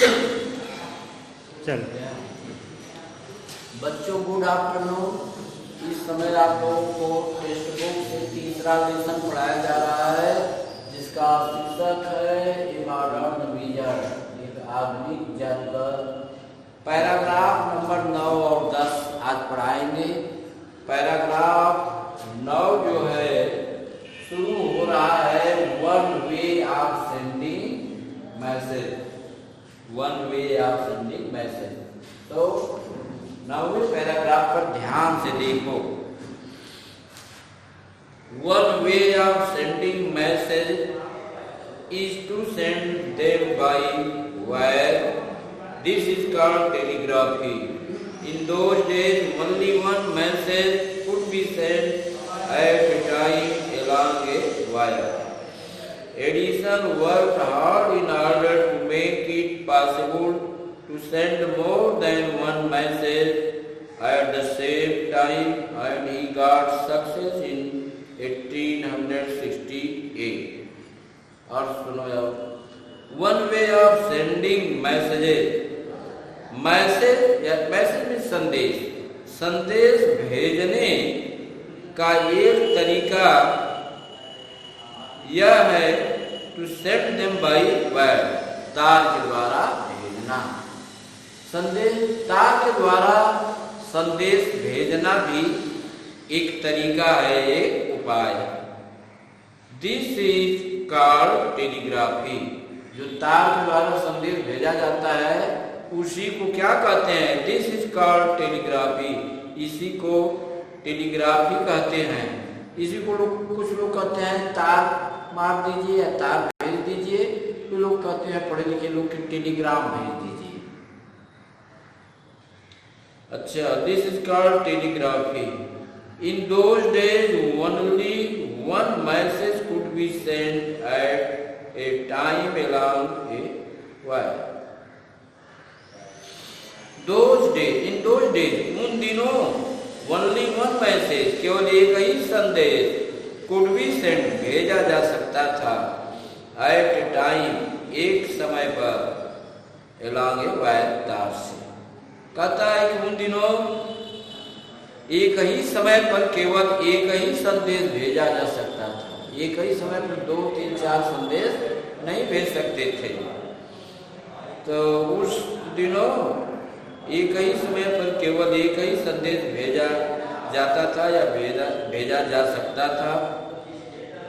चल बच्चों, good afternoon. इस समय आप लोगों को टेक्स्ट बुक से तीसरा लेसन पढ़ाया जा रहा है, जिसका शीर्षक है ए मॉडर्न विजन, एक आधुनिक जानवर। पैराग्राफ नंबर 9 और 10 आज पढ़ाएंगे। पैराग्राफ 9 जो है शुरू हो रहा है one way of sending message, one way of sending message. तो 9वें पैराग्राफ पर ध्यान से देखो। One way of sending message is to send them by wire. This is called telegraphy. In those days only one message could be sent at a time along a wire. Edison worked hard in order to make it possible to send more than one message at the same time, and he got success in 1868. और सुनो यार, one way of sending messages, message में संदेश, संदेश भेजने का एक तरीका यह है to send them by wire, तार के द्वारा भेजना। संदेश, तार के द्वारा संदेश भेजना भी एक तरीका है, एक उपाय। This is called telegraphy. जो तार के द्वारा संदेश भेजा जाता है उसी को क्या कहते हैं? This is called telegraphy. इसी को टेलीग्राफी कहते हैं। इसी को कुछ लोग कहते हैं तार मार दीजिए या तार भेज दीजिए, तो लोग कहते हैं पढ़े लिखे लोग कि टेलीग्राम भेज दीजिए। अच्छा, this is called telegraphy. In those days only one message could be sent at a time along a wire. Those days, in those days, उन दिनों ओनली वन मैसेज, केवल एक ही संदेश, कुड बी सेंड, भेजा जा सकता था, एट ए टाइम, एक समय पर, अलोंग ए वायर, तार से। कहता है कि उन दिनों एक ही समय पर केवल एक ही संदेश भेजा जा सकता था। एक ही समय पर 2, 3, 4 संदेश नहीं भेज सकते थे। तो उस दिनों एक ही समय पर केवल एक ही संदेश भेजा जाता था या भेजा जा सकता था।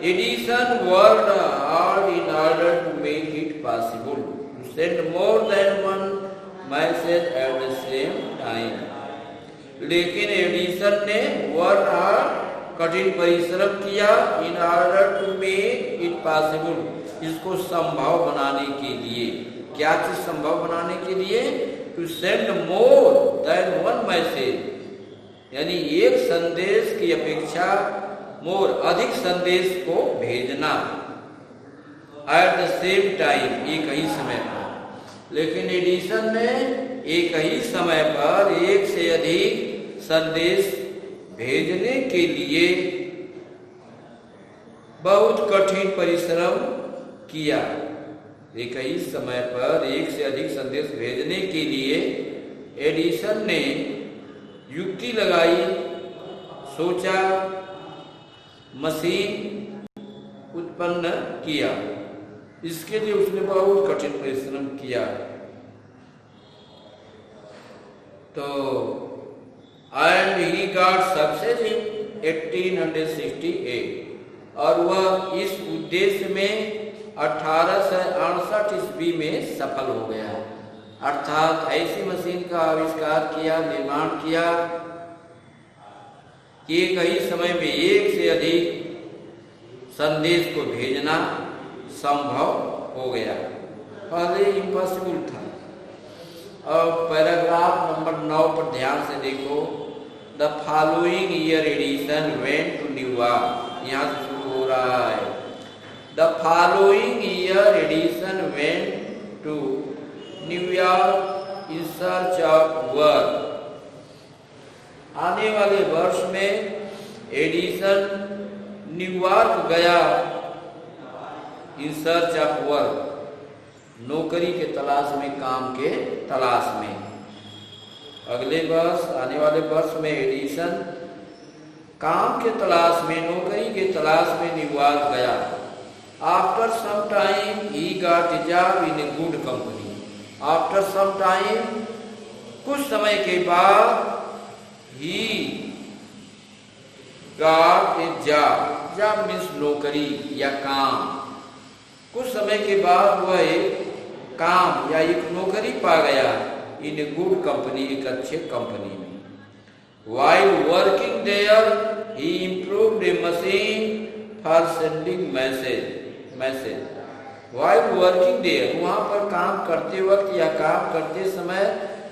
Edison worked hard in order to make it possible to send more than one message at the same time. लेकिन एडिसन ने वर्क हार्ड, कठिन परिश्रम किया, in order to make it possible, इसको संभव बनाने के लिए। क्या चीज संभव बनाने के लिए? To send more than one message, यानी एक संदेश की अपेक्षा मोर, अधिक संदेश को भेजना, एट द सेम टाइम, एक ही समय पर। लेकिन एडिसन ने एक ही समय पर एक से अधिक संदेश भेजने के लिए बहुत कठिन परिश्रम किया। एक ही समय पर एक से अधिक संदेश भेजने के लिए एडिसन ने युक्ति लगाई, सोचा, मशीन उत्पन्न किया। इसके लिए उसने बहुत कठिन परिश्रम किया। तो and he got success in 1868, और वह इस उद्देश्य में 1868 ईस्वी में सफल हो गया। अर्थात ऐसी मशीन का आविष्कार किया, निर्माण किया कि एक ही समय में एक से अधिक संदेश को भेजना संभव हो गया। पहले इम्पॉसिबल था। और पैराग्राफ नंबर 9 पर ध्यान से देखो। The following year Edison went to New York, यहाँ से शुरू हो रहा है। The following year Edison went to New York in search of work. आने वाले वर्ष में एडिसन न्यूयॉर्क गया इन सर्च ऑफ वर्क, नौकरी के तलाश में, काम के तलाश में। अगले वर्ष, आने वाले वर्ष में एडिसन काम के तलाश में, नौकरी के तलाश में न्यूयॉर्क गया। After some time he got a job in a good company. After some time, कुछ समय के बाद, he got a job. Job means नौकरी या काम। कुछ समय के बाद वह एक काम या एक नौकरी पा गया इन ए गुड कंपनी, एक अच्छे कंपनी में। While working there, he improved a machine for sending message. While working there, वहाँ पर काम करते वक्त या काम करते समय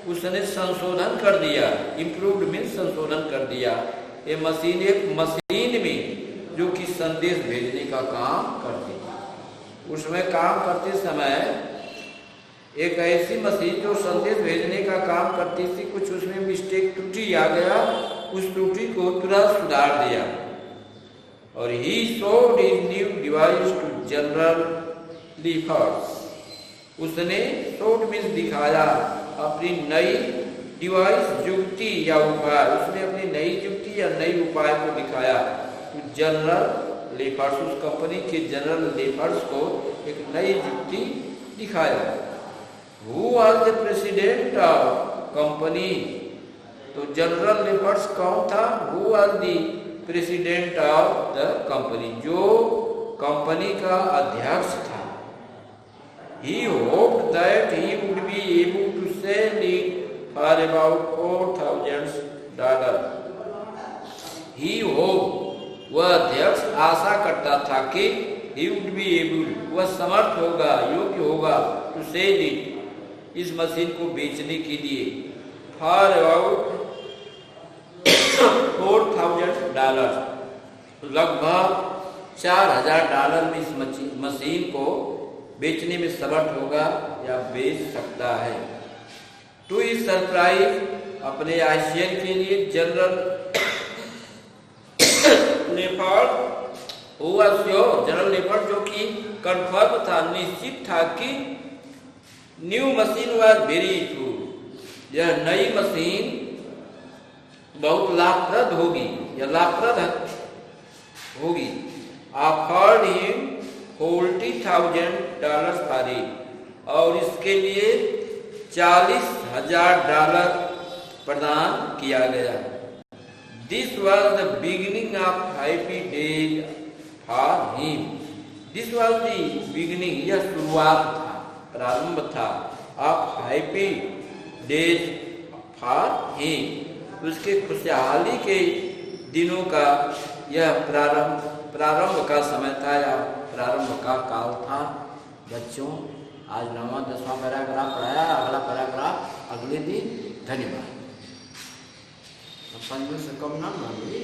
उसने संशोधन कर दिया। Improved means संशोधन कर दिया। ये मशीन, एक मशीन में जो कि संदेश भेजने का काम करती है। उसमें काम करते समय एक ऐसी मशीन जो संदेश भेजने का काम करती थी, कुछ उसमें मिस्टेक, त्रुटि आ गया, उस त्रुटि को तुरंत सुधार दिया। और ही showed his new device to general लीफर्स। उसने शोड मीन्स दिखाया अपनी नई डिवाइस, युक्ति या उपाय। उसने अपनी नई युक्ति या नई उपाय को दिखाया टू जनरल लीफर्स। उस कंपनी के जनरल लीफर्स को एक नई युक्ति दिखाया। Who was the president of company? तो जनरल लीफर्स कौन था? Who was the president of the company? जो कंपनी का अध्यक्ष था। He hoped that he would be able to sell it for about $4,000. He hoped, वह अध्यक्ष आशा करता था कि he would be able, वह समर्थ होगा, योग्य होगा, to sell it, इस मशीन को बेचने के लिए, फॉर अबाउट $4,000, लगभग $4,000 में इस मशीन को बेचने में समर्थ होगा या बेच सकता है। टू इस सरप्राइज, अपने आश्चर्य के लिए, जनरल लीफर्स हुआ श्योर, जनरल लीफर्स जो कि कंफर्म था, निश्चित था कि new machine was very useful, यह नई मशीन बहुत लाभप्रद होगी या लाभप्रद होगी। ऑफर्ड हिम $40,000 फॉर इट, और इसके लिए $40,000 प्रदान किया गया। This was the beginning of happy days for him. This was the beginning, यह शुरुआत था, प्रारंभ था, of happy days for him, उसके खुशहाली के दिनों का यह प्रारंभ का समय था या प्रारंभ का काल था। बच्चों, आज 9वां 10वां पैराग्राफ पढ़ाया, अगला पैराग्राफ अगले दिन। धन्यवाद। 5 मिनट से कम ना मांगिए।